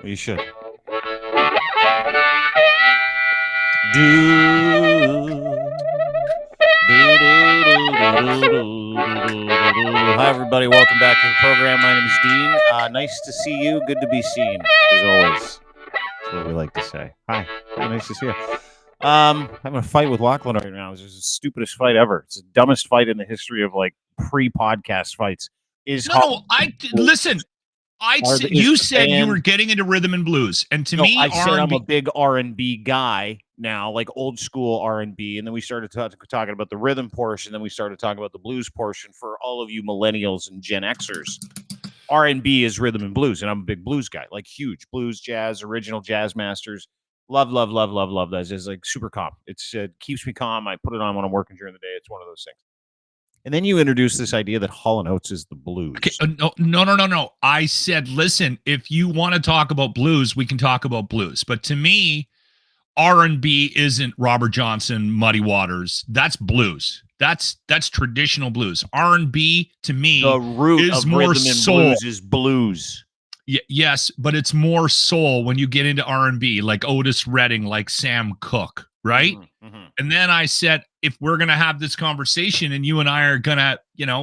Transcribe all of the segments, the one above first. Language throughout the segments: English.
You should. Hi, everybody. Welcome back to the program. My name is Dean. Nice to see you. Good to be seen, as always. That's what we like to say. Hi. Nice to see you. Having a fight with Lochlin right now. It's the stupidest fight ever. It's the dumbest fight in the history of like pre-podcast fights. Listen. You said you were getting into rhythm and blues, and to me, I said I'm a big R&B guy now, like old school R&B, and then we started talking about the rhythm portion, then we started talking about the blues portion. For all of you millennials and Gen Xers, R&B is rhythm and blues, and I'm a big blues guy, like huge blues, jazz, original jazz masters. Love that. It's like super calm. It keeps me calm. I put it on when I'm working during the day. It's one of those things. And then you introduce this idea that Hall & Oates is the blues. Okay, no. I said, listen, if you want to talk about blues, we can talk about blues. But to me, R&B isn't Robert Johnson, Muddy Waters. That's blues. That's traditional blues. R&B to me, the root is of more rhythm and soul. Blues is blues. Yes, but it's more soul when you get into R&B, like Otis Redding, like Sam Cooke, right? Mm-hmm. And then I said, if we're going to have this conversation and you and I are going to,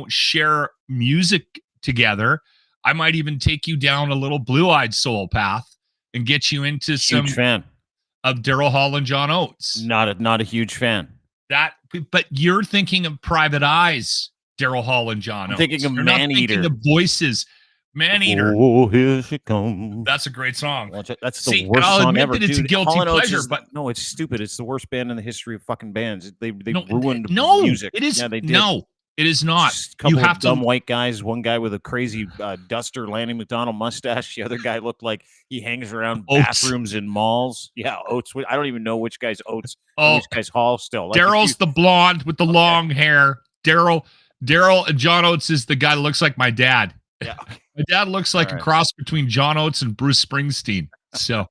share music together, I might even take you down a little Blue-Eyed Soul path and get you into Huge fan of Daryl Hall and John Oates. Not a huge fan. But you're thinking of Private Eyes, Daryl Hall and John Oates. Thinking of You're Man not Eater. thinking of Voices. Man Eater. Oh, here she comes. That's a great song. That's the worst I'll song admit ever. that it's a guilty pleasure, but no, it's stupid. It's the worst band in the history of fucking bands. They ruined music. It is. Yeah, they did. No, it is not. Just a couple of dumb white guys. One guy with a crazy Duster Lanny McDonald mustache. The other guy looked like he hangs around bathrooms in malls. Yeah, Oates. I don't even know which guy's Oates. Which guy's Hall still. Like Daryl's the blonde with the long hair. Daryl and John Oates is the guy that looks like my dad. Yeah. My dad looks like a cross between John Oates and Bruce Springsteen. So,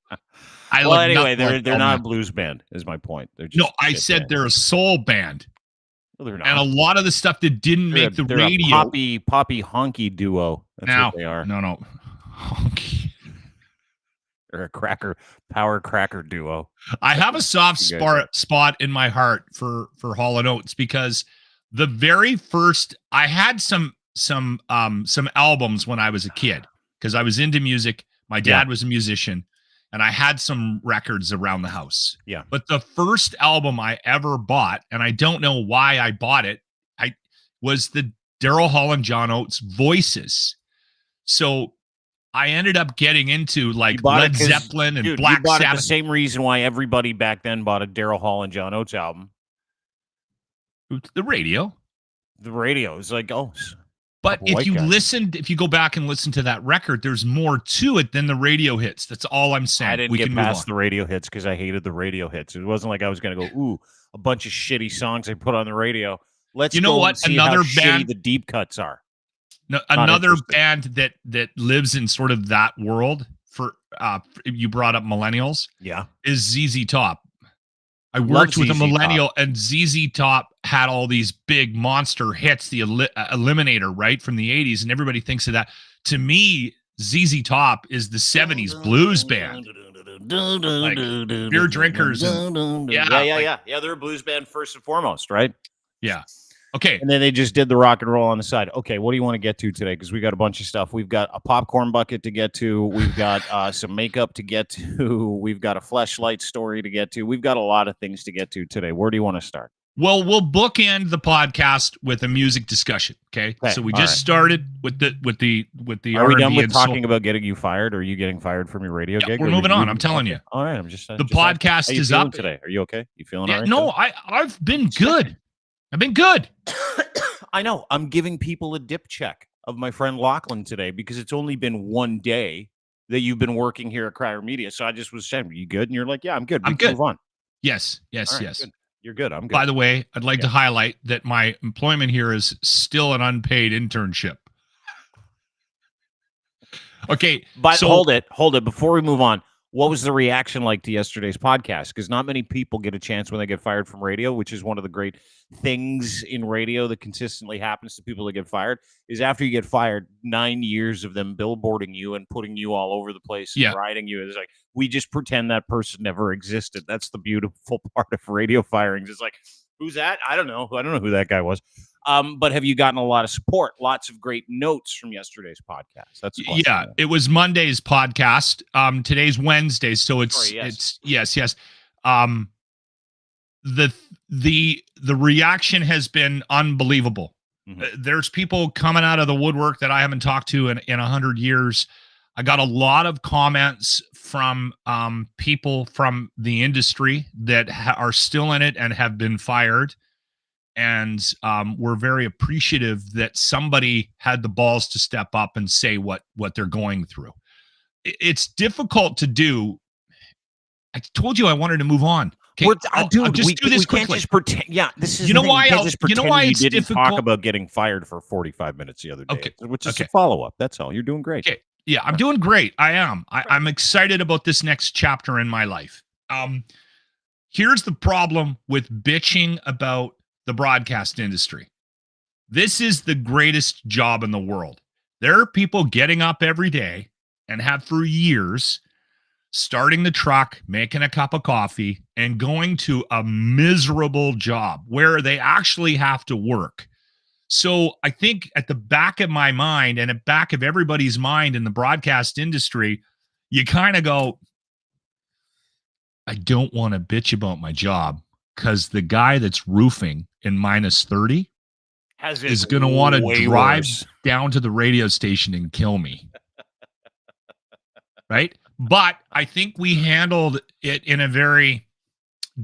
anyway, they're not a blues band. Is my point. They're just I said band. they're a soul band. No, they're not. And a lot of the stuff that didn't make the radio. A poppy honky duo. That's what they are. No, honky. They're a power cracker duo. I have a soft spot in my heart for Hall & Oates because the very first I had some albums when I was a kid because I was into music. My dad was a musician and I had some records around the house. Yeah. But the first album I ever bought, and I don't know why I bought it, was the Daryl Hall and John Oates Voices. So I ended up getting into like Led Zeppelin and Black Sabbath. Sabbath. The same reason why everybody back then bought a Daryl Hall and John Oates album. The radio. The radio is like, but if you go back and listen to that record, there's more to it than the radio hits. That's all I'm saying. I didn't get past the radio hits because I hated the radio hits. It wasn't like I was going to go, ooh, a bunch of shitty songs I put on the radio. Let's go and see how shitty the deep cuts are. No, another band that lives in sort of that world for you brought up millennials. Yeah, is ZZ Top. I worked with a millennial, and ZZ Top had all these big monster hits, the Eliminator, right, from the 80s, and everybody thinks of that. To me, ZZ Top is the 70s blues band. Like beer drinkers. Yeah. They're a blues band first and foremost, right? Yeah. Okay. And then they just did the rock and roll on the side. Okay, what do you want to get to today? Because we got a bunch of stuff. We've got a popcorn bucket to get to. We've got some makeup to get to. We've got a Fleshlight story to get to. We've got a lot of things to get to today. Where do you want to start? Well, we'll bookend the podcast with a music discussion. Okay. So we just started with the Are we done with talking about getting you fired, or are you getting fired from your radio gig? We're moving on. I'm telling you. All right. I'm just the podcast is up today. Are you okay? You feeling all right? No, I've been good. I've been good. I know. I'm giving people a dip check of my friend Lochlin today because it's only been one day that you've been working here at Crier Media. So I just was saying, are you good? And you're like, yeah, I'm good. We can move on. Yes. Good. You're good. I'm good. By the way, I'd like to highlight that my employment here is still an unpaid internship. Okay. But hold it. Before we move on, What was the reaction like to yesterday's podcast? Because not many people get a chance when they get fired from radio, which is one of the great things in radio that consistently happens to people that get fired, is after you get fired, 9 years of them billboarding you and putting you all over the place and riding you. It's like, we just pretend that person never existed. That's the beautiful part of radio firings. It's like, who's that? I don't know. I don't know who that guy was. But have you gotten a lot of support? Lots of great notes from yesterday's podcast. That's it was Monday's podcast. Today's Wednesday, so it's yes. The reaction has been unbelievable. Mm-hmm. There's people coming out of the woodwork that I haven't talked to in 100 years. I got a lot of comments from people from the industry that are still in it and have been fired. And we're very appreciative that somebody had the balls to step up and say what they're going through. It's difficult to do. I told you I wanted to move on. Okay, I'll just do this quickly. Can't just pretend. Yeah, this is. You know why? You didn't talk about getting fired for 45 minutes the other day, which is a follow up. That's all. You're doing great. Okay. Yeah, I'm doing great. I am. I'm excited about this next chapter in my life. Here's the problem with bitching about the broadcast industry. This is the greatest job in the world. There are people getting up every day and have for years, starting the truck, making a cup of coffee, and going to a miserable job where they actually have to work. So I think at the back of my mind and at back of everybody's mind in the broadcast industry, you kind of go, I don't want to bitch about my job because the guy that's roofing in minus 30 is going to want to drive down to the radio station and kill me. Right? But I think we handled it in a very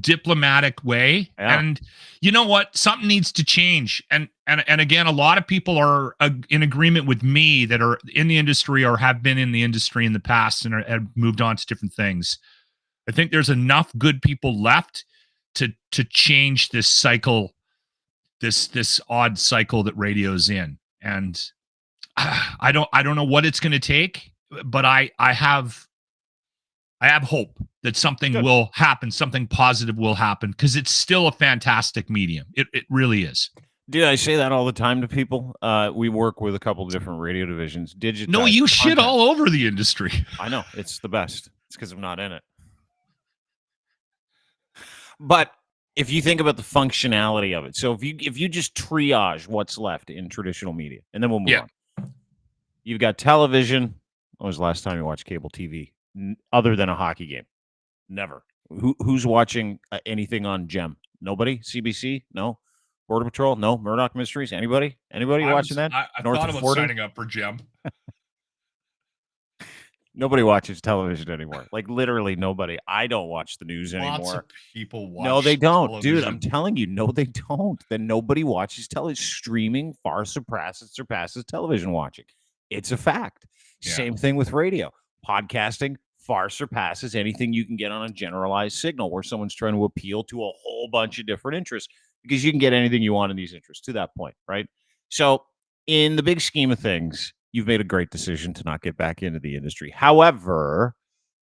diplomatic way. Yeah. And you know what? Something needs to change. And again, a lot of people are in agreement with me that are in the industry or have been in the industry in the past and have moved on to different things. I think there's enough good people left to change this cycle, this odd cycle that radio's in. And I don't know what it's going to take, but I have hope that something will happen, something positive will happen, because it's still a fantastic medium. It really is. Dude, I say that all the time to people. We work with a couple of different radio divisions. No, you shit all over the industry. I know. It's the best. It's because I'm not in it. But if you think about the functionality of it, so if you just triage what's left in traditional media, and then we'll move on. You've got television. When was the last time you watched cable TV? Other than a hockey game? Never. Who's watching anything on GEM? Nobody? CBC? No. Border Patrol? No. Murdoch Mysteries? Anybody watching that? I thought about signing up for GEM. Nobody watches television anymore. Like literally nobody. I don't watch the news anymore. Lots of people watch. No, they don't. Television. Dude, I'm telling you, no, they don't. Then nobody watches television. Streaming far surpasses television watching. It's a fact. Yeah. Same thing with radio. Podcasting far surpasses anything you can get on a generalized signal where someone's trying to appeal to a whole bunch of different interests, because you can get anything you want in these interests to that point, right? So in the big scheme of things, you've made a great decision to not get back into the industry. However,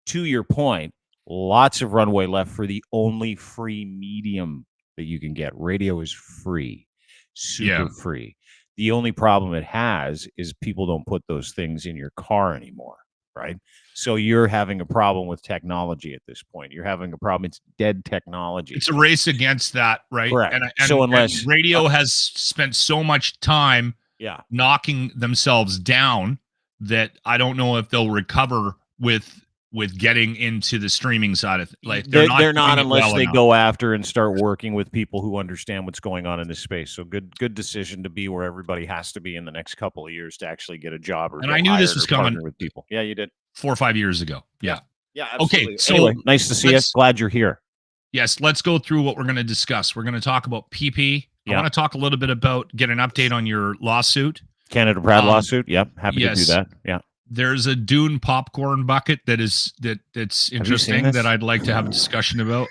to your point, lots of runway left for the only free medium that you can get. Radio is free, super free. The only problem it has is people don't put those things in your car anymore, right? So you're having a problem with technology at this point. You're having a problem. It's dead technology. It's a race against that, right? Correct. And radio has spent so much time knocking themselves down that I don't know if they'll recover with getting into the streaming side of like they're not unless they go after and start working with people who understand what's going on in this space. So good decision to be where everybody has to be in the next couple of years to actually get a job. And I knew this was coming with people. Yeah, you did 4 or 5 years ago. Yeah. Absolutely. Okay. So anyway, nice to see you. Glad you're here. Yes. Let's go through what we're going to discuss. We're going to talk about PeePee. I want to talk a little bit about, get an update on your lawsuit. Canada Proud lawsuit. Yep. Happy to do that. Yeah. There's a Dune popcorn bucket that's interesting that I'd like to have a discussion about.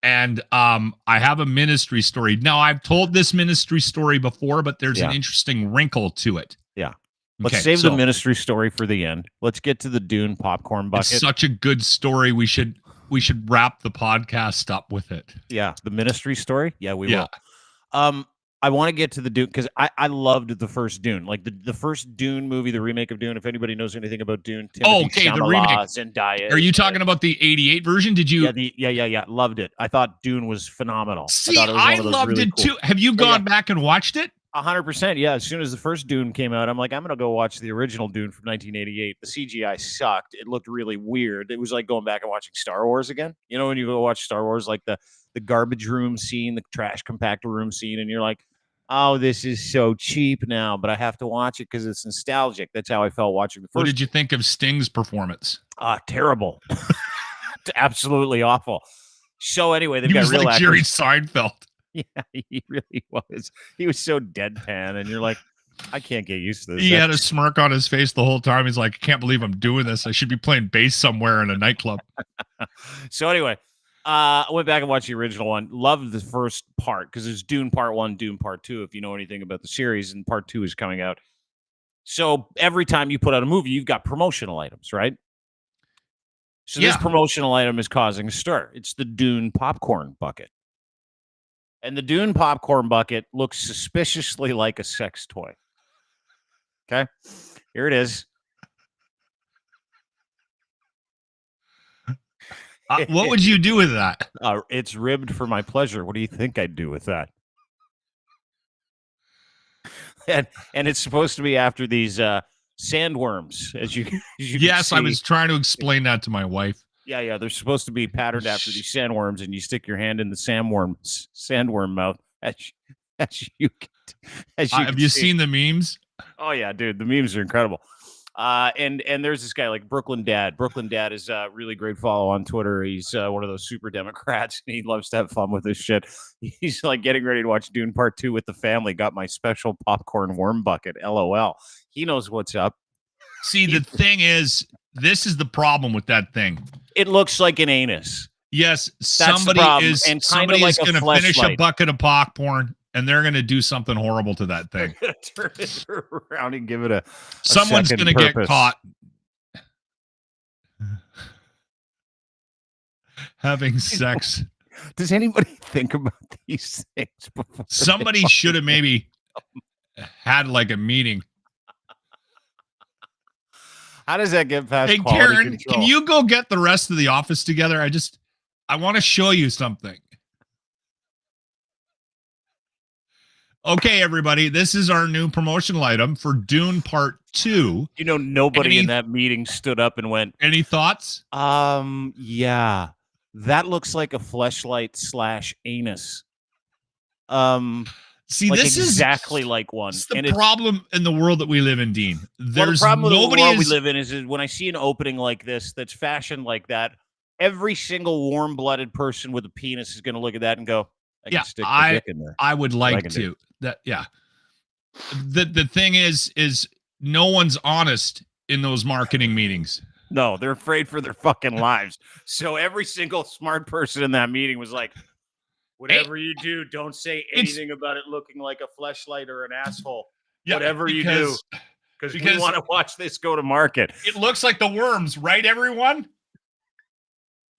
And I have a ministry story. Now, I've told this ministry story before, but there's an interesting wrinkle to it. Yeah. Let's save the ministry story for the end. Let's get to the Dune popcorn bucket. It's such a good story. We should wrap the podcast up with it. Yeah, the ministry story. Yeah, we will. I want to get to the Dune because I loved the first Dune, like the first Dune movie, the remake of Dune. If anybody knows anything about Dune, Timothy the remake. Zendaya. Are you talking about the '88 version? Did you? Yeah. Loved it. I thought Dune was phenomenal. See, I loved it too. Have you gone back and watched it? 100%. Yeah. As soon as the first Dune came out, I'm like, I'm gonna go watch the original Dune from 1988. The CGI sucked. It looked really weird. It was like going back and watching Star Wars again. You know, when you go watch Star Wars, like the garbage room scene, the trash compactor room scene, and you're like, oh, this is so cheap now, but I have to watch it because it's nostalgic. That's how I felt watching the first. What did you think of Sting's performance? Terrible. Absolutely awful. So anyway, they've got real like Jerry Seinfeld. Yeah, he really was. He was so deadpan, and you're like, I can't get used to this. He had a smirk on his face the whole time. He's like, I can't believe I'm doing this. I should be playing bass somewhere in a nightclub. So anyway, I went back and watched the original one. Loved the first part because there's Dune Part 1, Dune Part 2, if you know anything about the series, and Part 2 is coming out. So every time you put out a movie, you've got promotional items, right? So this promotional item is causing a stir. It's the Dune popcorn bucket. And the Dune popcorn bucket looks suspiciously like a sex toy. Okay? Here it is. What would you do with that? It's ribbed for my pleasure. What do you think I'd do with that? And it's supposed to be after these sandworms, as you yes, I was trying to explain that to my wife. Yeah, they're supposed to be patterned after these sandworms, and you stick your hand in the sandworm mouth as you have you seen the memes? Oh yeah, dude, the memes are incredible. And there's this guy like Brooklyn Dad. Brooklyn Dad is a really great follow on Twitter. He's one of those super Democrats, and he loves to have fun with this shit. He's like getting ready to watch Dune Part 2 with the family. Got my special popcorn worm bucket. LOL. He knows what's up. See, the thing is, this is the problem with that thing. It looks like an anus. Yes, somebody is going to finish a bucket of popcorn, and they're going to do something horrible to that thing. They're going to turn it around and give it a someone's going to get caught having sex. Does anybody think about these things before? Somebody should have maybe had like a meeting. How does that get past quality Karen, control? Can you go get the rest of the office together? I want to show you something. Okay, everybody, this is our new promotional item for Dune Part 2. You know, nobody in that meeting stood up and went, any thoughts? Yeah. That looks like a Fleshlight / anus. See, like this exactly like one. It's the problem in the world that we live in, Dean. There's the problem in the world we live in is when I see an opening like this that's fashioned like that, every single warm-blooded person with a penis is going to look at that and go, I can stick my dick in there. I would like to. The thing is no one's honest in those marketing meetings. No, they're afraid for their fucking lives. So every single smart person in that meeting was like, whatever you do, don't say anything about it looking like a fleshlight or an asshole. Yeah, whatever you do, because we want to watch this go to market. It looks like the worms, right, everyone?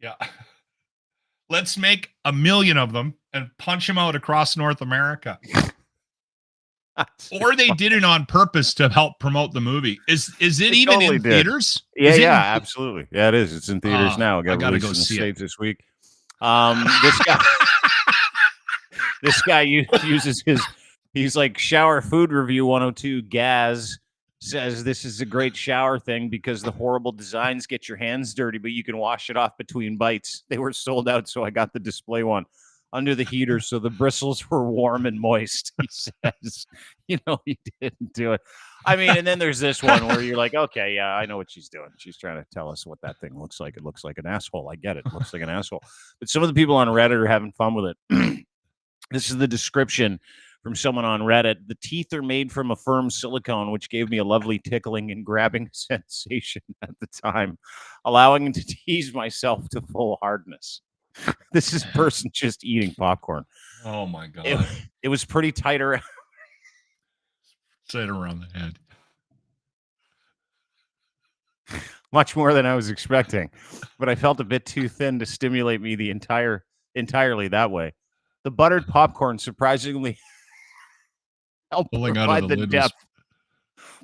Yeah. Let's make 1 million of them and punch them out across North America. Or they did it on purpose to help promote the movie. Is it even totally in theaters? Yeah, absolutely. Yeah, it is. It's in theaters now. I got to go see it this week. This guy uses he's like Shower Food Review 102. Gaz says this is a great shower thing because the horrible designs get your hands dirty, but you can wash it off between bites. They were sold out, so I got the display one under the heater, so the bristles were warm and moist. He says, he didn't do it. I mean, and then there's this one where you're like, okay, yeah, I know what she's doing. She's trying to tell us what that thing looks like. It looks like an asshole. I get it. It looks like an asshole. But some of the people on Reddit are having fun with it. This is the description from someone on Reddit. The teeth are made from a firm silicone, which gave me a lovely tickling and grabbing sensation at the time, allowing me to tease myself to full hardness. This is person just eating popcorn. Oh, my God. It was pretty tight around. Tight around the head. much more than I was expecting, but I felt a bit too thin to stimulate me entirely that way. The buttered popcorn surprisingly helped Pulling out of provide the the lid depth.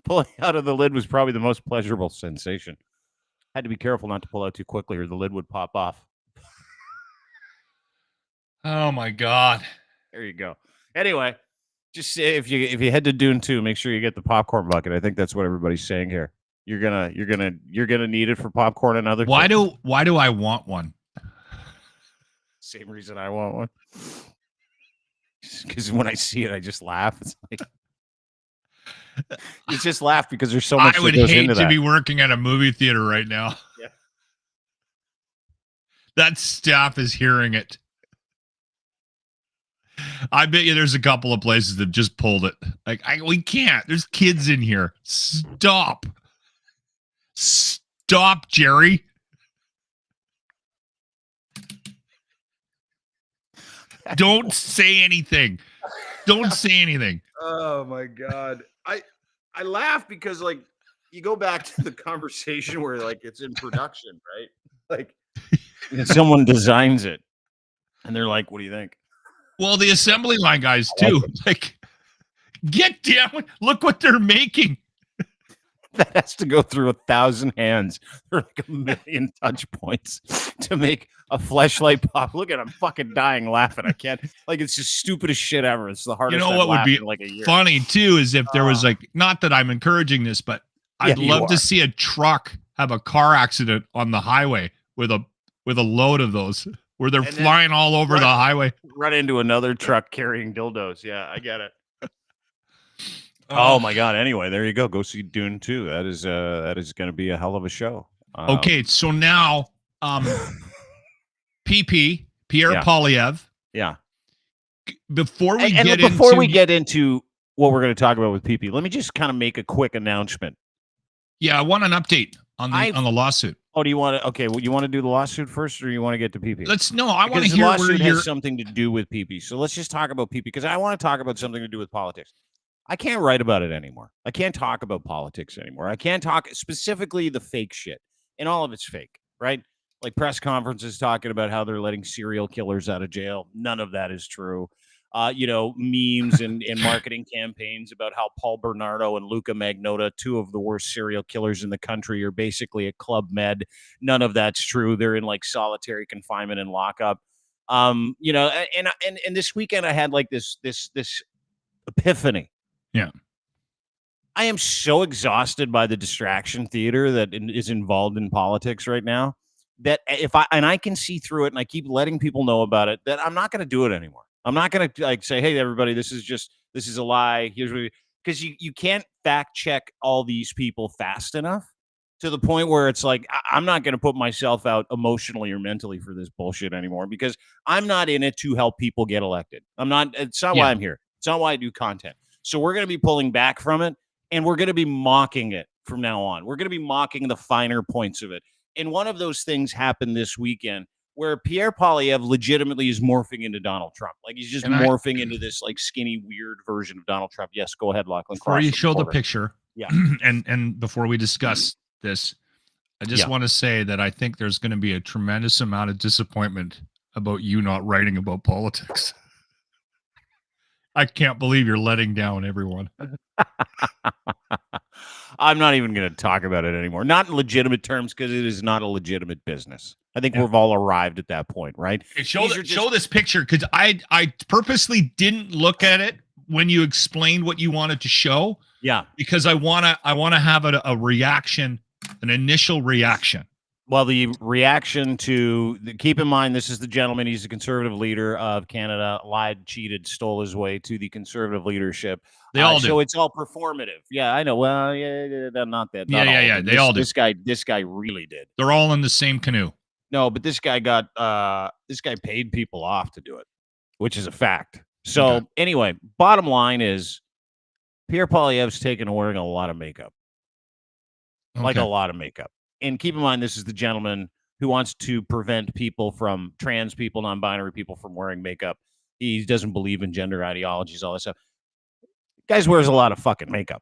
Pulling out of the lid was probably the most pleasurable sensation. Had to be careful not to pull out too quickly or the lid would pop off. Oh my God. There you go. Anyway, just say if you head to Dune 2, make sure you get the popcorn bucket. I think that's what everybody's saying here. You're gonna need it for popcorn and other Why things. why do I want one? Same reason I want one. Because when I see it, I just laugh. It's like it's just laugh because there's so much I would that goes hate into to that. be working at a movie theater right now. Yeah. That staff is hearing it. I bet you there's a couple of places that just pulled it. Like, we can't. There's kids in here. Stop. Stop, Jerry. Don't say anything. Don't say anything. Oh my God. I laugh because like you go back to the conversation where like it's in production, right? Like someone designs it and they're like, what do you think? Well, the assembly line guys too. Like, get down. Look what they're making. That has to go through 1,000 hands or like 1,000,000 touch points to make a Fleshlight pop. Look at I'm fucking dying laughing. I can't like it's just stupidest shit ever. It's the hardest. You know what would be like a year. Funny too is if there was like, not that I'm encouraging this, but I'd love to see a truck have a car accident on the highway with a load of those where they're flying all over the highway. Run into another truck carrying dildos. Yeah, I get it. Oh my God. Anyway, there you go. Go see Dune 2. That is going to be a hell of a show. Okay, so now PeePee, Pierre Polyev. Yeah. Before we get into what we're going to talk about with PeePee, let me just kind of make a quick announcement. Yeah, I want an update on the lawsuit. Oh, do you want to? Okay, well, you want to do the lawsuit first, or you want to get to PeePee? I want to hear the lawsuit has something to do with PeePee. So let's just talk about PeePee because I want to talk about something to do with politics. I can't write about it anymore. I can't talk about politics anymore. I can't talk specifically the fake shit, and all of it's fake, right? Like press conferences talking about how they're letting serial killers out of jail. None of that is true. Memes and marketing campaigns about how Paul Bernardo and Luca Magnotta, two of the worst serial killers in the country, are basically at Club Med. None of that's true. They're in like solitary confinement and lockup. And this weekend I had like this epiphany. Yeah. I am so exhausted by the distraction theater that is involved in politics right now that I can see through it and I keep letting people know about it that I'm not going to do it anymore. I'm not going to like say, hey, everybody, this is a lie. Here's what because you can't fact check all these people fast enough to the point where it's like, I'm not going to put myself out emotionally or mentally for this bullshit anymore because I'm not in it to help people get elected. It's not why I'm here. It's not why I do content. So we're going to be pulling back from it and we're going to be mocking it from now on. We're going to be mocking the finer points of it. And one of those things happened this weekend where Pierre Polyev legitimately is morphing into Donald Trump. Like he's just morphing into this like skinny, weird version of Donald Trump. Yes, go ahead, Lochlin Cross. Before you show the picture, yeah, and before we discuss this, I just want to say that I think there's going to be a tremendous amount of disappointment about you not writing about politics. I can't believe you're letting down everyone. I'm not even going to talk about it anymore. Not in legitimate terms because it is not a legitimate business. I think we've all arrived at that point, right? Hey, show this picture because I purposely didn't look at it when you explained what you wanted to show. Yeah, because I wanna have a reaction, an initial reaction. Well, the reaction to keep in mind, this is the gentleman. He's the conservative leader of Canada. Lied, cheated, stole his way to the conservative leadership. They all do. So it's all performative. Yeah, I know. Well, yeah, not that. Not yeah. They all do. This guy really did. They're all in the same canoe. No, but this guy paid people off to do it, which is a fact. So anyway, bottom line is Pierre Poilievre's taken to wearing a lot of makeup, like a lot of makeup. And keep in mind, this is the gentleman who wants to prevent trans people, non-binary people from wearing makeup. He doesn't believe in gender ideologies, all that stuff. Guys wears a lot of fucking makeup,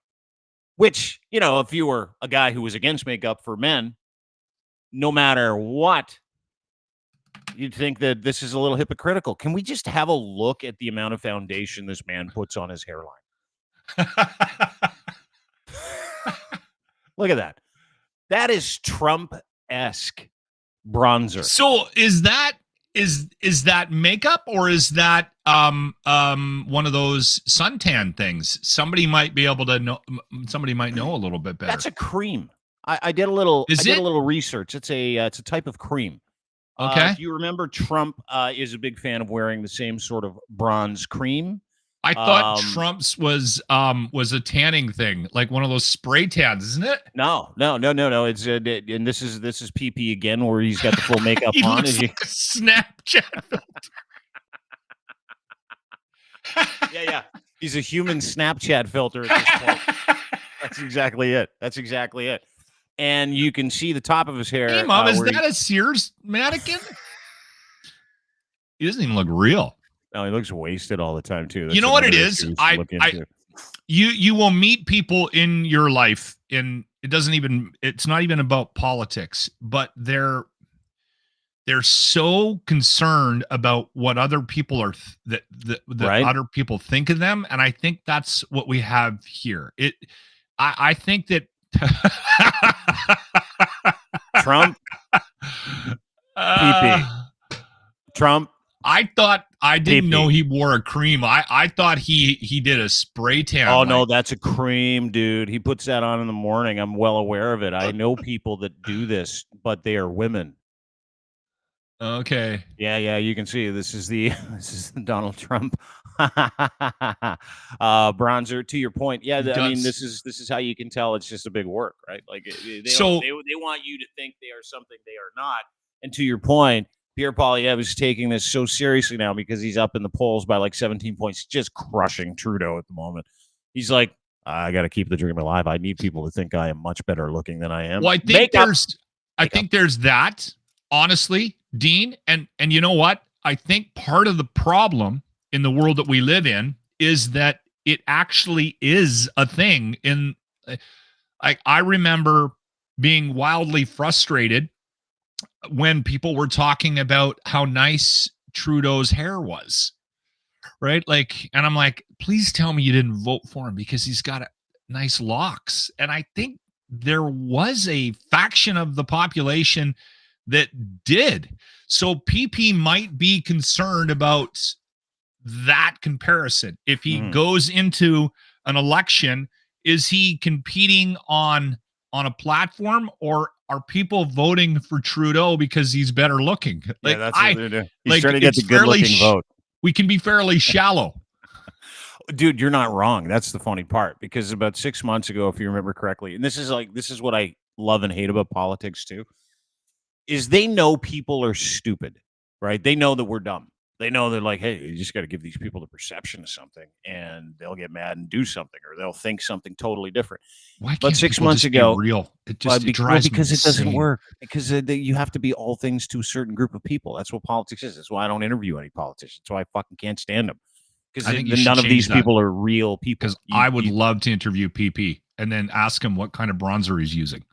which, if you were a guy who was against makeup for men, no matter what, you'd think that this is a little hypocritical. Can we just have a look at the amount of foundation this man puts on his hairline? Look at that. That is Trump-esque bronzer. So is that makeup, or is that one of those suntan things? Somebody might be able to know. Somebody might know a little bit better. That's a cream. I did a little. Is I did it? a little research. It's a type of cream. Okay. If you remember, Trump is a big fan of wearing the same sort of bronze cream. I thought Trump's was a tanning thing, like one of those spray tans, isn't it? No. It's and this is PeePee again, where he's got the full makeup he on. Looks like a Snapchat filter. Yeah. He's a human Snapchat filter at this point. That's exactly it. And you can see the top of his hair. Hey, Mom, is that a Sears mannequin? He doesn't even look real. No, he looks wasted all the time too. That's, you know what it is? You will meet people in your life, and it's not even about politics, but they're so concerned about what other people are right? Other people think of them, and I think that's what we have here. I think that Trump, PeePee, Trump. I didn't know he wore a cream. I thought he did a spray tan. Oh, no, that's a cream, dude. He puts that on in the morning. I'm well aware of it. I know people that do this, but they are women. Okay. Yeah. You can see this is the Donald Trump bronzer. To your point, yeah. I mean, this is how you can tell it's just a big work, right? Like they want you to think they are something they are not. And to your point, Pierre Poilievre is taking this so seriously now because he's up in the polls by like 17 points, just crushing Trudeau at the moment. He's like, I got to keep the dream alive. I need people to think I am much better looking than I am. Well, I think there's that, honestly, Dean. And you know what? I think part of the problem in the world that we live in is that it actually is a thing. I remember being wildly frustrated when people were talking about how nice Trudeau's hair was, right? Like, and I'm like, please tell me you didn't vote for him because he's got nice locks. And I think there was a faction of the population that did. So PeePee might be concerned about that comparison. If he goes into an election, is he competing on a platform, or are people voting for Trudeau because he's better looking? Like, that's what they're doing. He's trying to get the good-looking vote. We can be fairly shallow. Dude, you're not wrong. That's the funny part, because about 6 months ago, if you remember correctly, and this is what I love and hate about politics too, is they know people are stupid, right? They know that we're dumb. They know they're like, hey, you just got to give these people the perception of something, and they'll get mad and do something, or they'll think something totally different. Why can't but 6 months ago, real? It just drives because me it doesn't work. Because you have to be all things to a certain group of people. That's what politics is. That's why I don't interview any politicians. That's why I fucking can't stand them. Because none of these people are real people. Because I would love to interview PeePee and then ask him what kind of bronzer he's using.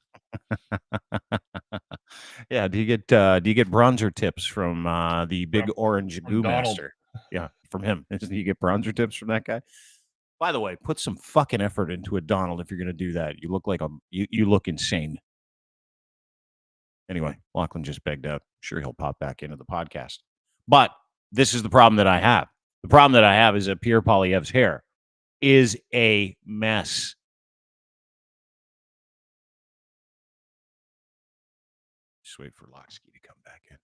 Yeah, do you get bronzer tips from the big orange goo master? Yeah, from him. Do you get bronzer tips from that guy? By the way, put some fucking effort into it, Donald, if you're going to do that. You look like you look insane. Anyway, Lochlin just begged out. Sure, he'll pop back into the podcast. But this is the problem that I have. The problem that I have is that Pierre Poilievre's hair is a mess. Just wait for Locksky to come back in.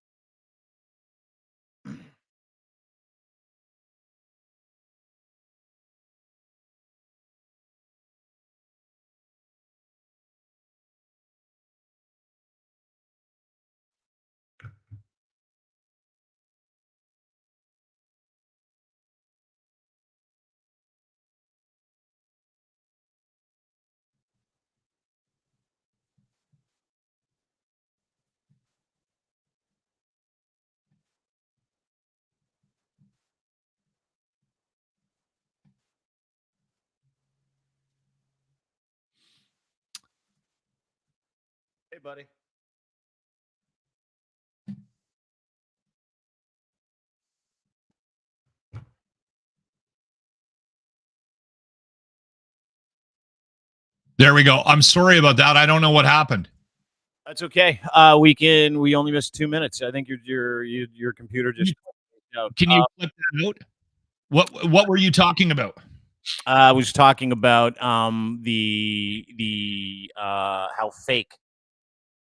Hey, buddy. There we go. I'm sorry about that. I don't know what happened. That's okay. We only missed 2 minutes. I think your computer just. Can you flip that out? What were you talking about? I was talking about how fake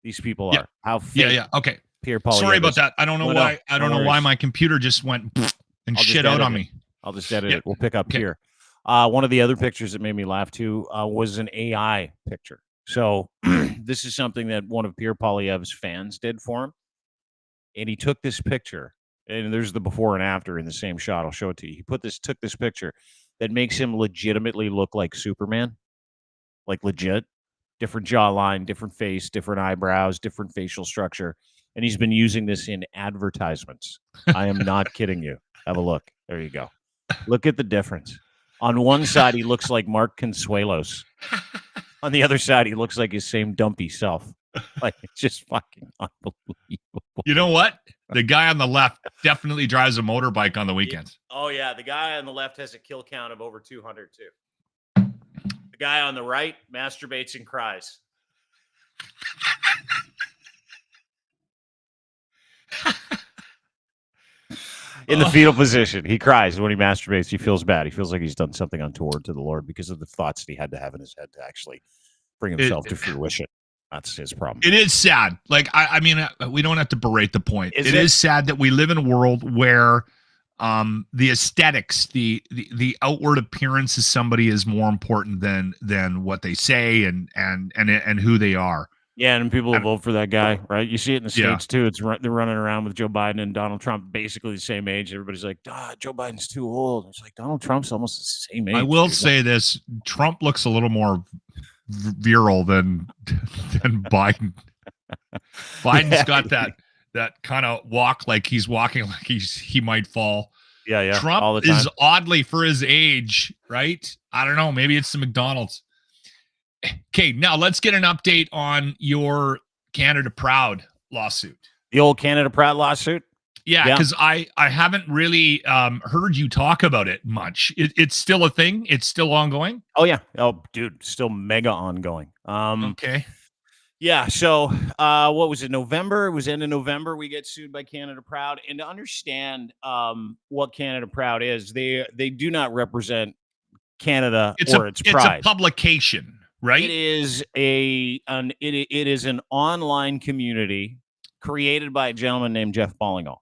these people are. Yeah. How fake. Yeah. Okay. Pierre Polyev. Sorry about that. I don't know why. I don't know why my computer just went and shit out on me. I'll just edit it. We'll pick up here. One of the other pictures that made me laugh too was an AI picture. So this is something that one of Pierre Polyev's fans did for him, and he took this picture, and there's the before and after in the same shot. I'll show it to you. He took this picture that makes him legitimately look like Superman, like legit. Different jawline, different face, different eyebrows, different facial structure. And he's been using this in advertisements. I am not kidding you. Have a look. There you go. Look at the difference. On one side, he looks like Mark Consuelos. On the other side, he looks like his same dumpy self. Like, it's just fucking unbelievable. You know what? The guy on the left definitely drives a motorbike on the weekends. Oh, yeah. The guy on the left has a kill count of over 200, too. The guy on the right masturbates and cries. In the fetal position, he cries when he masturbates. He feels bad. He feels like he's done something untoward to the Lord because of the thoughts that he had to have in his head to actually bring himself to fruition. That's his problem. It is sad. Like, I mean, we don't have to berate the point. It is sad that we live in a world where the aesthetics, the outward appearance of somebody is more important than what they say and who they are. Yeah, and people will vote for that guy, right? You see it in the States, too. They're running around with Joe Biden and Donald Trump basically the same age. Everybody's like, Joe Biden's too old. It's like, Donald Trump's almost the same age. I will say this. Trump looks a little more virile than Biden. Biden's got that kind of walk like he's walking like he might fall. Yeah. Trump all the time. Is oddly for his age, right? I don't know. Maybe it's the McDonald's. Okay, now let's get an update on your Canada Proud lawsuit. The old Canada Proud lawsuit? Yeah, because I haven't really heard you talk about it much. It's still a thing? It's still ongoing? Oh, yeah. Oh, dude, still mega ongoing. Okay. Yeah, so what was it, November? It was end of November we get sued by Canada Proud. And to understand what Canada Proud is, they do not represent Canada or its pride. It's a publication. Right. It is it is an online community created by a gentleman named Jeff Ballingall.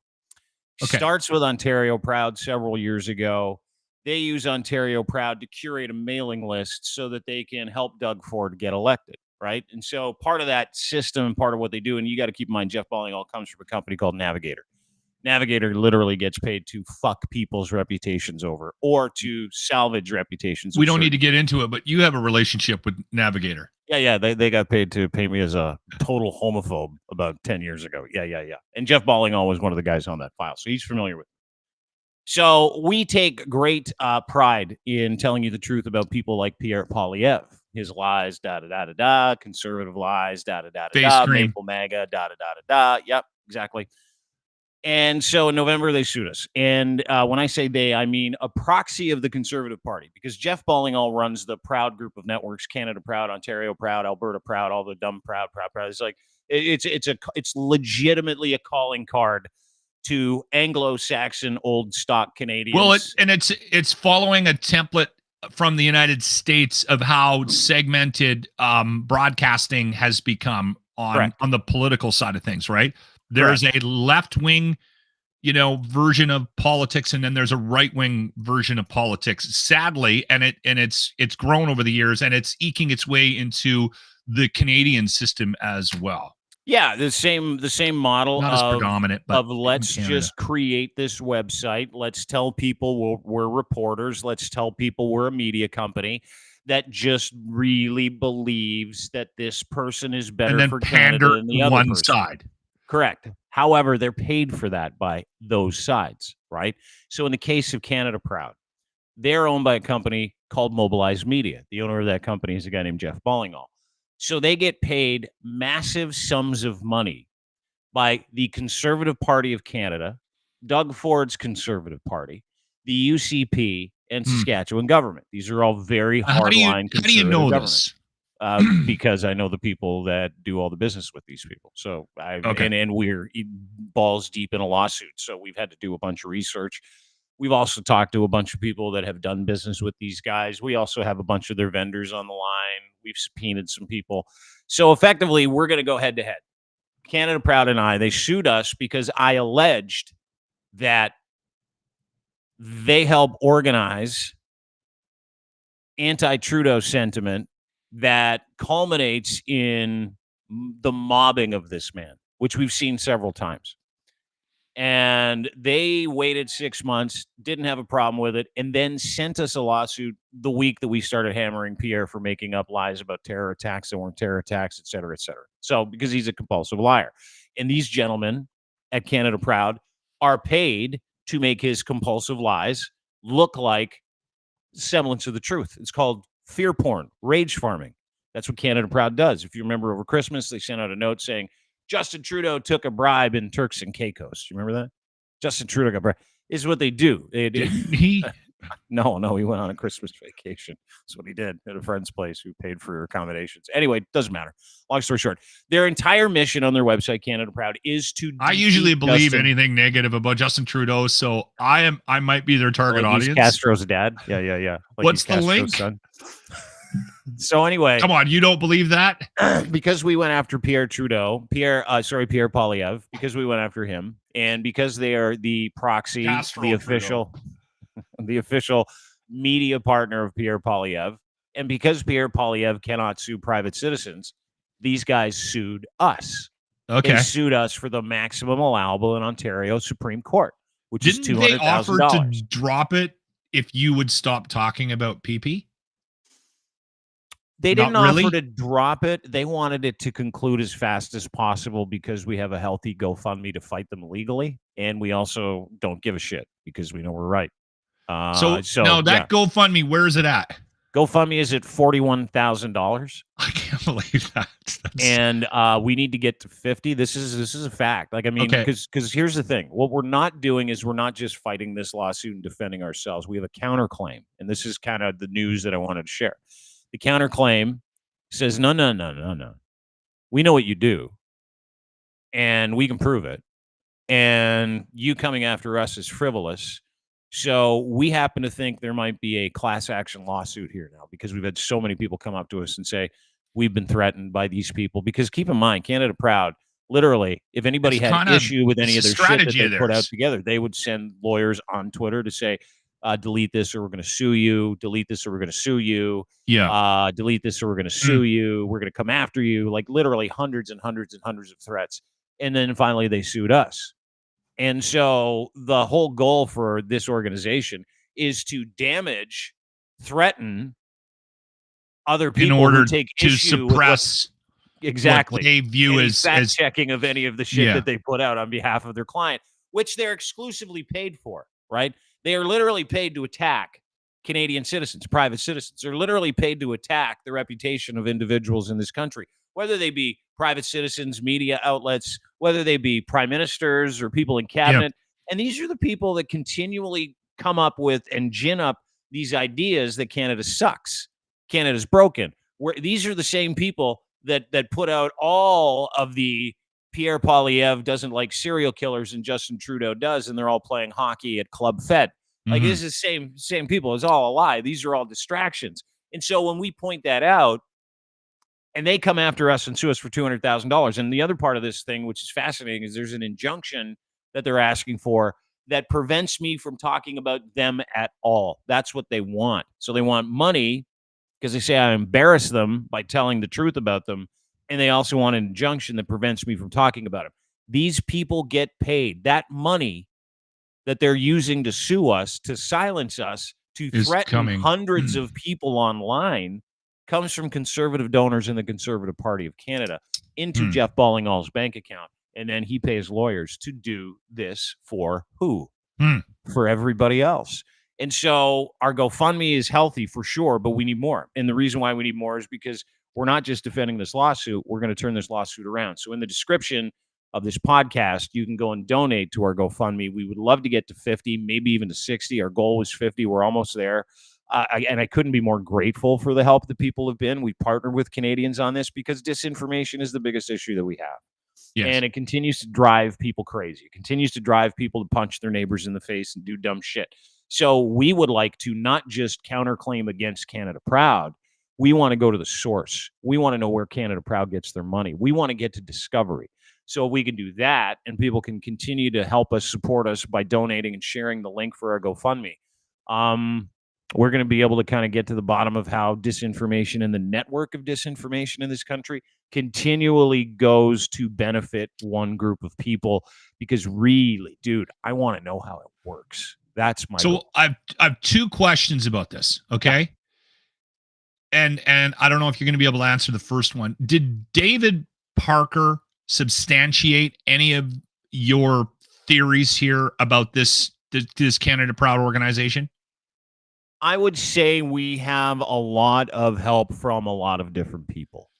Okay. Starts with Ontario Proud several years ago. They use Ontario Proud to curate a mailing list so that they can help Doug Ford get elected. Right. And so part of that system, part of what they do, and you got to keep in mind, Jeff Ballingall comes from a company called Navigator. Navigator literally gets paid to fuck people's reputations over or to salvage reputations. We don't need to get into it, but you have a relationship with Navigator. Yeah. They got paid to paint me as a total homophobe about 10 years ago. Yeah. And Jeff Ballingall was one of the guys on that file, so he's familiar with it. So we take great pride in telling you the truth about people like Pierre Polyev. His lies, da-da-da-da-da, conservative lies, da-da-da-da-da, Maple MAGA, da-da-da-da-da. Yep, exactly. And so in November, they sued us. And when I say they, I mean a proxy of the Conservative Party, because Jeff Ballingall runs the Proud group of networks, Canada Proud, Ontario Proud, Alberta Proud, all the dumb Proud. It's like it's legitimately a calling card to Anglo-Saxon old stock Canadians. Well, it's following a template from the United States of how segmented broadcasting has become on the political side of things, right? There's a left-wing, version of politics, and then there's a right-wing version of politics. Sadly, and it's grown over the years, and it's eking its way into the Canadian system as well. Yeah, the same model. Not as predominant, but of let's just create this website. Let's tell people we're reporters. Let's tell people we're a media company that just really believes that this person is better for Canada than the other person. Side. Correct. However, they're paid for that by those sides, right? So in the case of Canada Proud, they're owned by a company called Mobilize Media. The owner of that company is a guy named Jeff Ballingall. So they get paid massive sums of money by the Conservative Party of Canada, Doug Ford's Conservative Party, the UCP, and Saskatchewan government. These are all very hardline conservative governments. This? because I know the people that do all the business with these people. So Okay. and we're balls deep in a lawsuit. So we've had to do a bunch of research. We've also talked to a bunch of people that have done business with these guys. We also have a bunch of their vendors on the line. We've subpoenaed some people. So effectively, we're going to go head to head. Canada Proud and I, they sued us because I alleged that they help organize anti-Trudeau sentiment that culminates in the mobbing of this man, which we've seen several times. And they waited 6 months, didn't have a problem with it, and then sent us a lawsuit the week that we started hammering Pierre for making up lies about terror attacks that weren't terror attacks, et cetera, et cetera. So, because he's a compulsive liar. And these gentlemen at Canada Proud are paid to make his compulsive lies look like semblance of the truth. It's called fear porn, rage farming. That's what Canada Proud does. If you remember over Christmas, they sent out a note saying, Justin Trudeau took a bribe in Turks and Caicos. You remember that? Justin Trudeau got bribe. This is what they do. Didn't he? No, he went on a Christmas vacation. That's what he did at a friend's place who paid for accommodations. Anyway, doesn't matter. Long story short, their entire mission on their website, Canada Proud, is to. I usually believe anything negative about Justin Trudeau, so I might be their target audience. He's Castro's dad. Yeah. Like what's the link? Son. So anyway, come on, you don't believe that? Because we went after Pierre Poilievre, because we went after him, and because they are the proxy, the official media partner of Pierre Poilievre, and because Pierre Poilievre cannot sue private citizens, these guys sued us. Okay, they sued us for the maximum allowable in Ontario Supreme Court, which is $200,000. Didn't they offer to drop it if you would stop talking about PeePee? They didn't offer to drop it. They wanted it to conclude as fast as possible because we have a healthy GoFundMe to fight them legally, and we also don't give a shit because we know we're right. So now that GoFundMe, where is it at? GoFundMe is at $41,000. I can't believe that. And we need to get to 50. This is a fact. Like, I mean, because here's the thing. What we're not doing is we're not just fighting this lawsuit and defending ourselves. We have a counterclaim, and this is kind of the news that I wanted to share. The counterclaim says, no. We know what you do, and we can prove it. And you coming after us is frivolous. So we happen to think there might be a class action lawsuit here now because we've had so many people come up to us and say, we've been threatened by these people. Because keep in mind, Canada Proud, literally, if anybody had an issue with any of their shit that they put out together, they would send lawyers on Twitter to say, delete this or we're going to sue you. Delete this or we're going to sue you. Yeah. Delete this or we're going to sue you. We're going to come after you. Like literally hundreds and hundreds and hundreds of threats. And then finally they sued us. And so the whole goal for this organization is to damage, threaten other people in order who take to issue suppress exactly what they view as fact checking of any of the shit that they put out on behalf of their client, which they're exclusively paid for, right? They are literally paid to attack Canadian citizens, private citizens. They're literally paid to attack the reputation of individuals in this country, whether they be private citizens, media outlets, whether they be prime ministers or people in cabinet. And these are the people that continually come up with and gin up these ideas that Canada sucks. Canada's broken. These are the same people that put out all of the Pierre Poilievre doesn't like serial killers and Justin Trudeau does, and they're all playing hockey at Club Fed. Like, this is the same people. It's all a lie. These are all distractions. And so when we point that out, and they come after us and sue us for $200,000. And the other part of this thing, which is fascinating, is there's an injunction that they're asking for that prevents me from talking about them at all. That's what they want. So they want money because they say I embarrass them by telling the truth about them. And they also want an injunction that prevents me from talking about them. These people get paid. That money that they're using to sue us, to silence us, to threaten hundreds of people online comes from conservative donors in the Conservative Party of Canada into Jeff Ballingall's bank account. And then he pays lawyers to do this for who? For everybody else. And so our GoFundMe is healthy for sure, but we need more. And the reason why we need more is because we're not just defending this lawsuit. We're going to turn this lawsuit around. So in the description of this podcast, you can go and donate to our GoFundMe. We would love to get to 50, maybe even to 60. Our goal was 50. We're almost there. And I couldn't be more grateful for the help that people have been. We partnered with Canadians on this because disinformation is the biggest issue that we have. Yes. And it continues to drive people crazy. It continues to drive people to punch their neighbors in the face and do dumb shit. So we would like to not just counterclaim against Canada Proud. We want to go to the source. We want to know where Canada Proud gets their money. We want to get to discovery. So if we can do that and people can continue to help us, support us by donating and sharing the link for our GoFundMe, we're going to be able to kind of get to the bottom of how disinformation and the network of disinformation in this country continually goes to benefit one group of people. Because really, dude, I want to know how it works. That's my goal. I've two questions about this, okay? Yeah. And I don't know if you're going to be able to answer the first one. Did David Parker substantiate any of your theories here about this Canada Proud organization? I would say we have a lot of help from a lot of different people.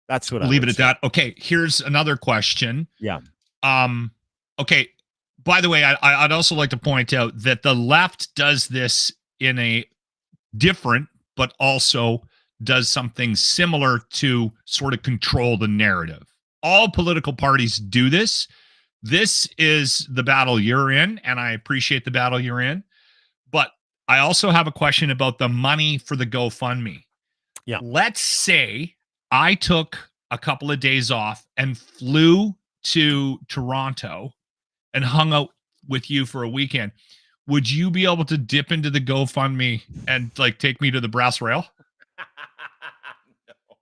That's what I leave it at say. that. Okay, here's another question. Yeah. Okay. By the way, I'd also like to point out that the left does this in a different, but also does something similar to sort of control the narrative. All political parties do this. This is the battle you're in, and I appreciate the battle you're in. But I also have a question about the money for the GoFundMe. Yeah. Let's say I took a couple of days off and flew to Toronto and hung out with you for a weekend. Would you be able to dip into the GoFundMe and like take me to the Brass Rail? No.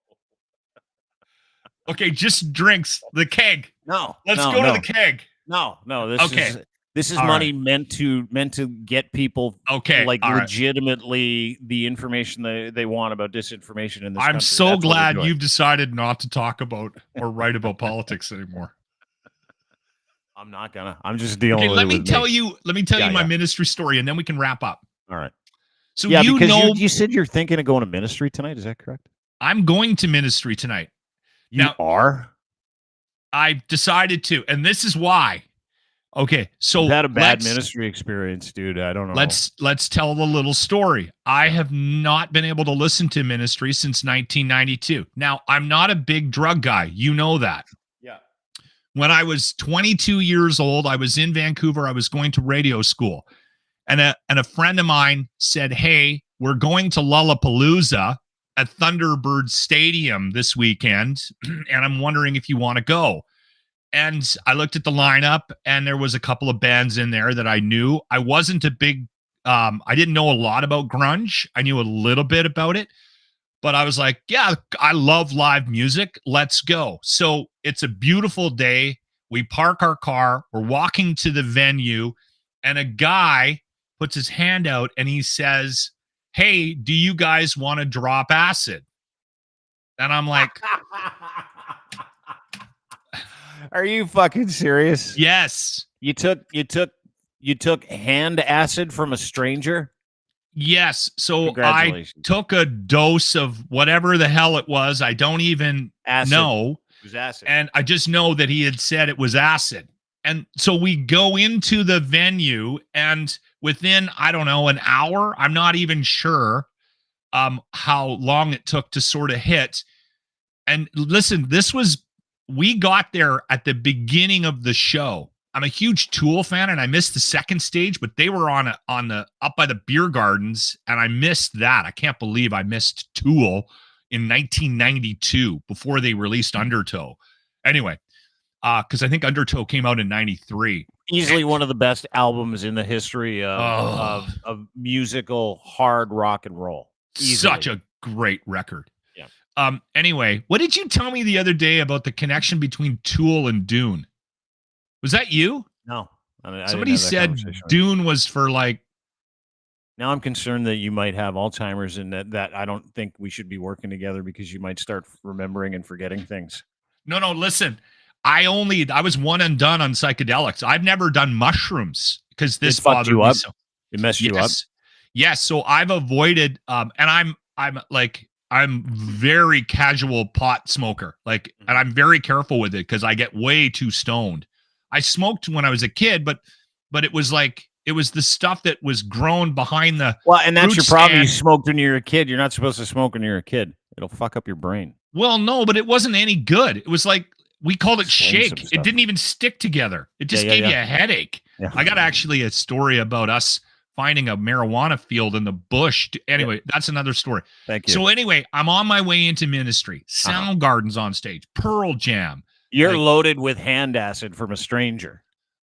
Okay, just drinks, the keg. No. Let's go to the keg. No. This is All money right. meant to get people legitimately the information they want about disinformation in this country. I'm so glad you've decided not to talk about or write about politics anymore. I'm not gonna. I'm just dealing with it. Let me tell you my ministry story, and then we can wrap up. All right. So you said you're thinking of going to ministry tonight. Is that correct? I'm going to ministry tonight. You are? I've decided to, and this is why. Okay, so I've had a bad ministry experience, dude. I don't know. Let's tell the little story. I have not been able to listen to ministry since 1992. Now, I'm not a big drug guy. You know that. Yeah. When I was 22 years old, I was in Vancouver. I was going to radio school. And a friend of mine said, "Hey, we're going to Lollapalooza at Thunderbird Stadium this weekend, and I'm wondering if you want to go." And I looked at the lineup, and there was a couple of bands in there that I knew. I wasn't a big, I didn't know a lot about grunge. I knew a little bit about it, but I was like, yeah, I love live music. Let's go. So it's a beautiful day. We park our car. We're walking to the venue, and a guy puts his hand out, and he says, "Hey, do you guys want to drop acid?" And I'm like, are you fucking serious? yes. You took hand acid from a stranger? Yes. So I took a dose of whatever the hell it was. I don't even know. It was acid. And I just know that he had said it was acid. And so we go into the venue, and within, I don't know, an hour, I'm not even sure how long it took to sort of hit. And listen, we got there at the beginning of the show. I'm a huge Tool fan, and I missed the second stage, but they were on the up by the beer gardens, and I missed that. I can't believe I missed Tool in 1992 before they released Undertow. Anyway, because I think Undertow came out in 93. Easily one of the best albums in the history of musical hard rock and roll. Easily. Such a great record. Yeah. Anyway, what did you tell me the other day about the connection between Tool and Dune? Was that you? No. Somebody said Dune was for like. Now I'm concerned that you might have Alzheimer's, and that I don't think we should be working together because you might start remembering and forgetting things. No, listen. I was one and done on psychedelics. I've never done mushrooms because this bothered me so. It messed you up? Yes. So I've avoided, and I'm very casual pot smoker, and I'm very careful with it because I get way too stoned. I smoked when I was a kid, but it was like It was the stuff that was grown behind the and that's fruit your problem. You stand. smoked when you're a kid. You're not supposed to smoke when you're a kid. It'll fuck up your brain. Well, no, but it wasn't any good. It was like, we called it Explain some shake. It stuff. didn't even stick together. It just gave you a headache. Yeah. I got actually a story about us finding a marijuana field in the bush. Anyway, that's another story. Thank you. So anyway, I'm on my way into ministry. Soundgarden's on stage. Pearl Jam. You're loaded with hand acid from a stranger.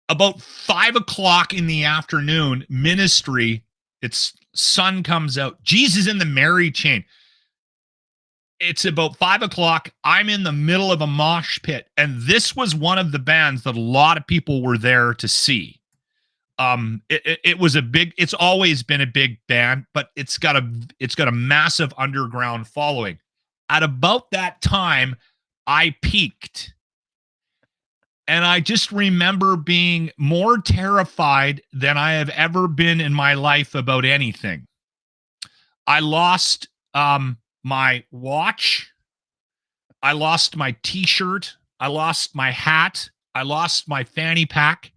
About 5 o'clock in the afternoon, ministry, its sun comes out. Jesus in the Mary chain. It's about 5 o'clock. I'm in the middle of a mosh pit. And this was one of the bands that a lot of people were there to see. It was it's always been a big band, but it's got a massive underground following. At about that time, I peaked. And I just remember being more terrified than I have ever been in my life about anything. I lost my watch. I lost my t-shirt. I lost my hat. I lost my fanny pack.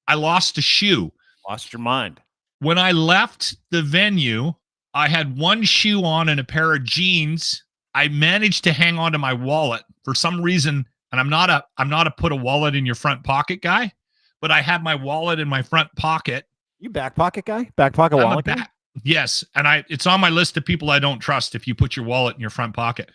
I lost a shoe. Lost your mind. When I left the venue, I had one shoe on and a pair of jeans. I managed to hang on to my wallet for some reason, and I'm not a put a wallet in your front pocket guy, but I had my wallet in my front pocket. You back pocket guy? Back pocket wallet guy? Yes, and it's on my list of people I don't trust if you put your wallet in your front pocket.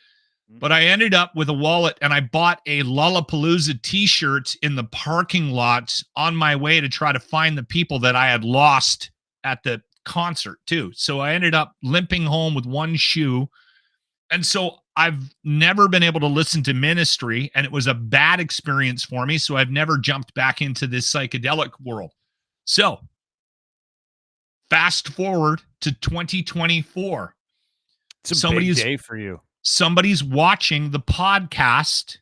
But I ended up with a wallet, and I bought a Lollapalooza t-shirt in the parking lot on my way to try to find the people that I had lost at the concert too. So I ended up limping home with one shoe. And so I've never been able to listen to ministry, and it was a bad experience for me. So I've never jumped back into this psychedelic world. So fast forward to 2024. It's a big day for you. Somebody's watching the podcast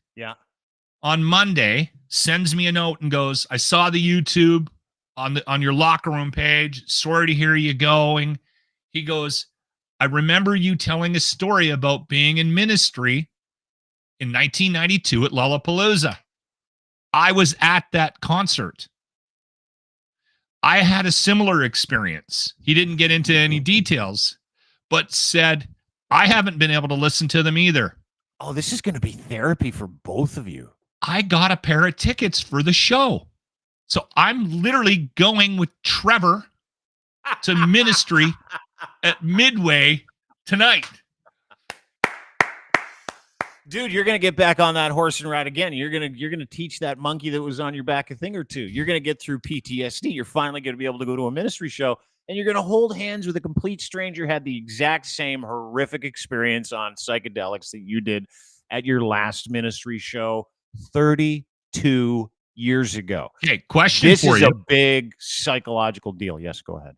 on Monday, sends me a note and goes, I saw the YouTube on your locker room page. Sorry to hear you going. He goes, I remember you telling a story about being in ministry in 1992 at Lollapalooza. I was at that concert. I had a similar experience. He didn't get into any details, but said, I haven't been able to listen to them either. Oh, this is going to be therapy for both of you. I got a pair of tickets for the show. So I'm literally going with Trevor to ministry at Midway tonight. Dude, you're going to get back on that horse and ride again. You're going to teach that monkey that was on your back a thing or two. You're going to get through PTSD. You're finally going to be able to go to a ministry show, and you're going to hold hands with a complete stranger who had the exact same horrific experience on psychedelics that you did at your last ministry show 32 years ago. Okay, question this for is you. a big psychological deal. Yes, go ahead.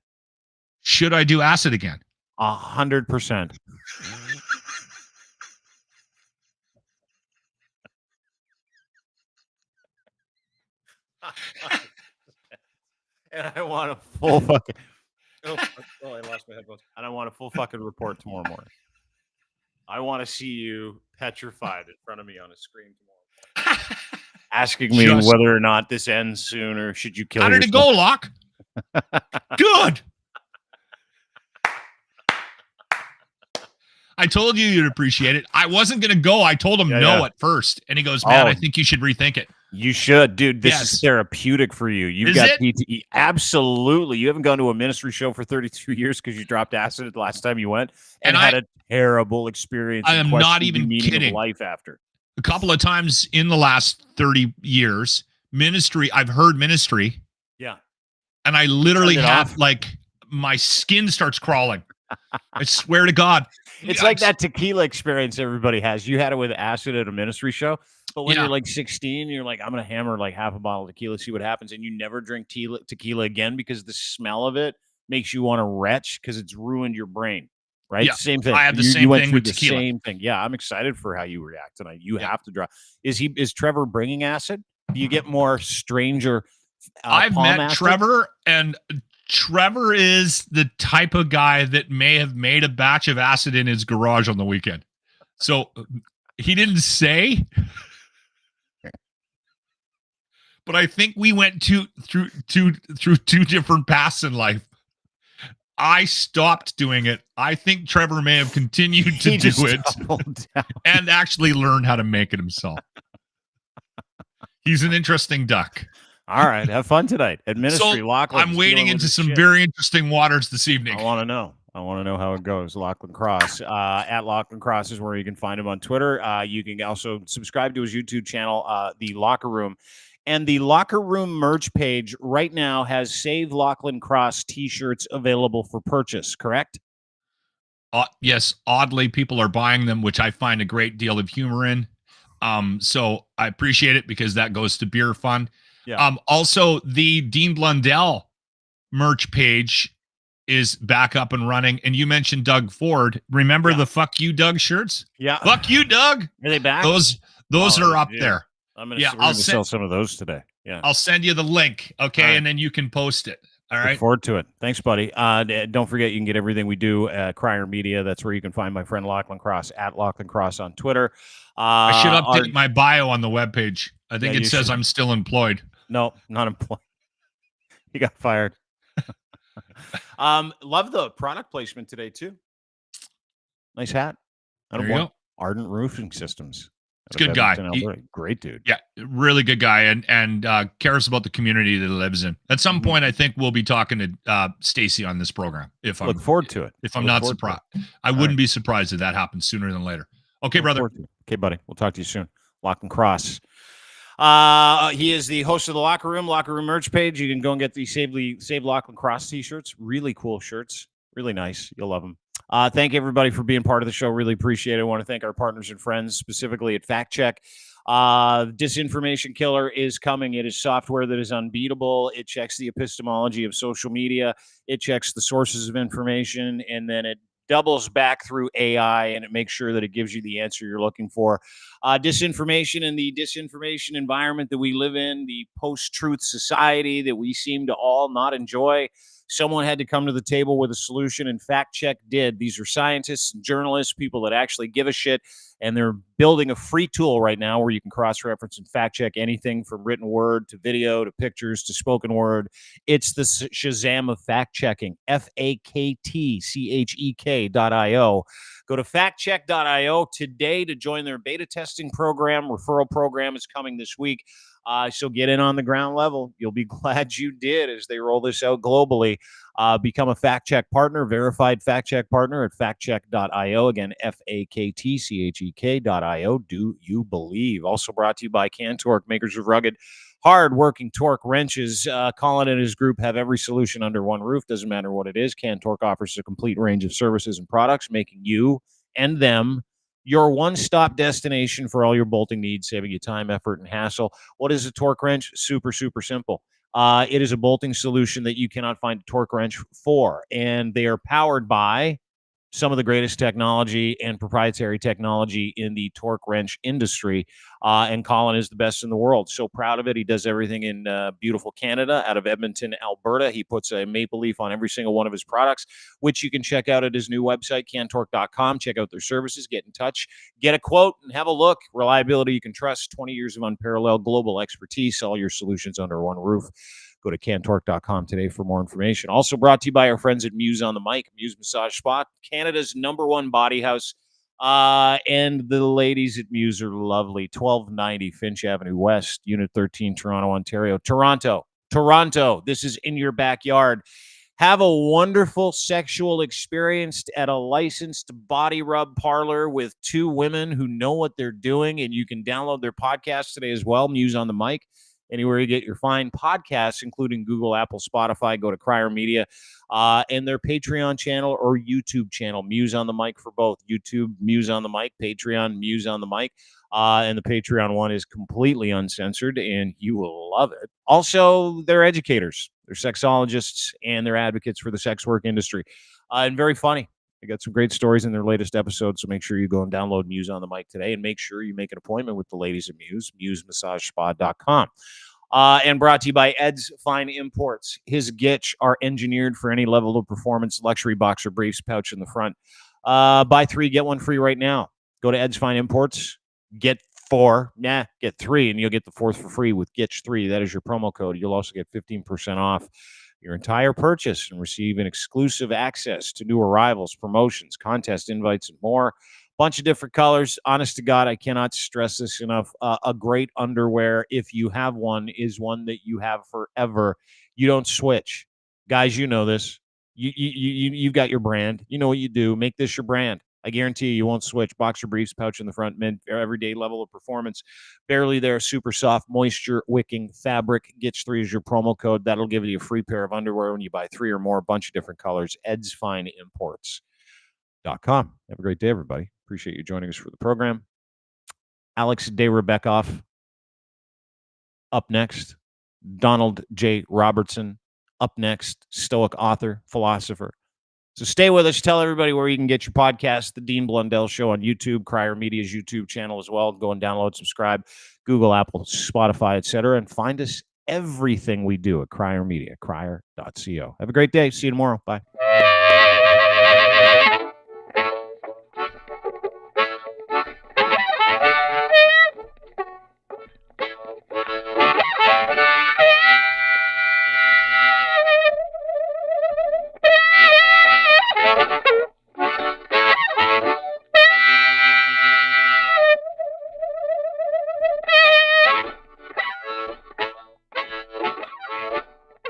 Should I do acid again? 100%. And I want a full fucking. Oh, I lost my headphones. And I want a full fucking report tomorrow morning. I want to see you petrified in front of me on a screen tomorrow morning, asking me whether or not this ends soon or should you kill yourself. How did it go, Locke? Good. I told you you'd appreciate it. I wasn't going to go. I told him at first. And he goes, man, I think you should rethink it. You should, dude. This is therapeutic for you. You've got PTE. Absolutely. You haven't gone to a ministry show for 32 years because you dropped acid the last time you went and had a terrible experience. I am not even kidding. Life after a couple of times in the last 30 years, ministry, I've heard ministry. Yeah. And I literally have my skin starts crawling. I swear to God. It's like that tequila experience everybody has. You had it with acid at a ministry show. But when you're like 16, you're like, I'm going to hammer like half a bottle of tequila, see what happens. And you never drink tequila again because the smell of it makes you want to retch because it's ruined your brain. Right? Yeah, same thing. I have the same thing with tequila. Same thing. Yeah, I'm excited for how you react tonight. You have to draw. Is Trevor bringing acid? Do you get more stranger? I've met acid? Trevor, and Trevor is the type of guy that may have made a batch of acid in his garage on the weekend. So he didn't say, But I think we went through two different paths in life. I stopped doing it. I think Trevor may have continued to do it and actually learned how to make it himself. He's an interesting duck. All right, have fun tonight at Ministry. So Lochlin. I'm wading into some very interesting waters this evening. I want to know how it goes. Lochlin Cross. At Lochlin Cross is where you can find him on Twitter. You can also subscribe to his YouTube channel, The Locker Room. And the Locker Room merch page right now has Save Lochlin Cross t-shirts available for purchase, correct? Yes, oddly, people are buying them, which I find a great deal of humor in. So I appreciate it because that goes to Beer Fund. Yeah. Also, the Dean Blundell merch page is back up and running. And you mentioned Doug Ford. Remember the Fuck You, Doug shirts? Yeah. Fuck you, Doug. Are they back? Those are up there. I'm going to sell some of those today. Yeah. I'll send you the link, okay? Right. And then you can post it. All right. Look forward to it. Thanks, buddy. Don't forget, you can get everything we do at Crier Media. That's where you can find my friend Lochlin Cross, at Lochlin Cross on Twitter. I should update my bio on the webpage. I think it says I'm still employed. No, not employed. He got fired. Love the product placement today, too. Nice hat. There you go. Ardent Roofing Systems. It's a good guy. Great dude. Yeah, really good guy, and cares about the community that he lives in. At some point, I think we'll be talking to Stacy on this program. Look forward to it. If I'm not surprised, I wouldn't be surprised if that happens sooner than later. Okay, brother. Okay, buddy. We'll talk to you soon. Lochlin Cross. He is the host of the Locker Room merch page. You can go and get the Save Lochlin Cross t-shirts. Really cool shirts. Really nice. You'll love them. Thank everybody for being part of the show. Really appreciate it. I want to thank our partners and friends, specifically at Fact Check. Disinformation Killer is coming. It is software that is unbeatable. It checks the epistemology of social media. It checks the sources of information, and then it doubles back through AI, and it makes sure that it gives you the answer you're looking for. Disinformation and the disinformation environment that we live in, the post-truth society that we seem to all not enjoy. Someone had to come to the table with a solution, and Fact Check did. These are scientists and journalists, people that actually give a shit, and they're building a free tool right now where you can cross-reference and fact-check anything from written word to video to pictures to spoken word. It's the Shazam of fact-checking, FAKTCHEK.io. Go to factcheck.io today to join their beta testing program. Referral program is coming this week. So get in on the ground level. You'll be glad you did as they roll this out globally. Become a Fact Check partner, verified Fact Check partner at factcheck.io. Again, FAKTCHEK.io. Do you believe? Also brought to you by Cantork, makers of rugged, hard-working torque wrenches. Colin and his group have every solution under one roof. Doesn't matter what it is. Cantork offers a complete range of services and products, making you and them your one-stop destination for all your bolting needs, saving you time, effort, and hassle. What is a torque wrench? Super, super simple. It is a bolting solution that you cannot find a torque wrench for, and they are powered by some of the greatest technology and proprietary technology in the torque wrench industry. And Colin is the best in the world. So proud of it. He does everything in beautiful Canada out of Edmonton, Alberta. He puts a maple leaf on every single one of his products, which you can check out at his new website, cantork.com. Check out their services, get in touch, get a quote, and have a look. Reliability you can trust, 20 years of unparalleled global expertise, all your solutions under one roof. Go to cantork.com today for more information. Also brought to you by our friends at Muse on the Mic, Muse Massage Spa, Canada's #1 body house. And the ladies at Muse are lovely. 1290 Finch Avenue West, Unit 13, Toronto, Ontario. Toronto, this is in your backyard. Have a wonderful sexual experience at a licensed body rub parlor with two women who know what they're doing, and you can download their podcast today as well, Muse on the Mic. Anywhere you get your fine podcasts, including Google, Apple, Spotify, go to Crier Media and their Patreon channel or YouTube channel, Muse on the Mic for both. YouTube, Muse on the Mic, Patreon, Muse on the Mic. And the Patreon one is completely uncensored, and you will love it. Also, they're educators. They're sexologists, and they're advocates for the sex work industry. And very funny. They got some great stories in their latest episode, so make sure you go and download Muse on the Mic today, and make sure you make an appointment with the ladies at Muse, musemassagespa.com. And brought to you by Ed's Fine Imports. His Gitch are engineered for any level of performance, luxury boxer briefs, pouch in the front. Buy 3, get 1 free right now. Go to Ed's Fine Imports. Get 4, get 3, and you'll get the 4th for free with Gitch3. That is your promo code. You'll also get 15% off your entire purchase and receive an exclusive access to new arrivals, promotions, contest invites, and more. Bunch of different colors. Honest to God, I cannot stress this enough. A great underwear, if you have one, is one that you have forever. You don't switch. Guys, you know this. You've got your brand. You know what you do. Make this your brand. I guarantee you won't switch. Boxer briefs, pouch in the front, mid, everyday level of performance. Barely there, super soft, moisture wicking fabric. Gitch3 is your promo code. That'll give you a free pair of underwear when you buy 3 or more, a bunch of different colors. edsfineimports.com. Have a great day, everybody. Appreciate you joining us for the program. Alex De Rebekoff up next. Donald J. Robertson up next. Stoic author, philosopher. So stay with us. Tell everybody where you can get your podcast, The Dean Blundell Show on YouTube, Crier Media's YouTube channel as well. Go and download, subscribe, Google, Apple, Spotify, etc. And find us everything we do at Crier Media, crier.co. Have a great day. See you tomorrow. Bye.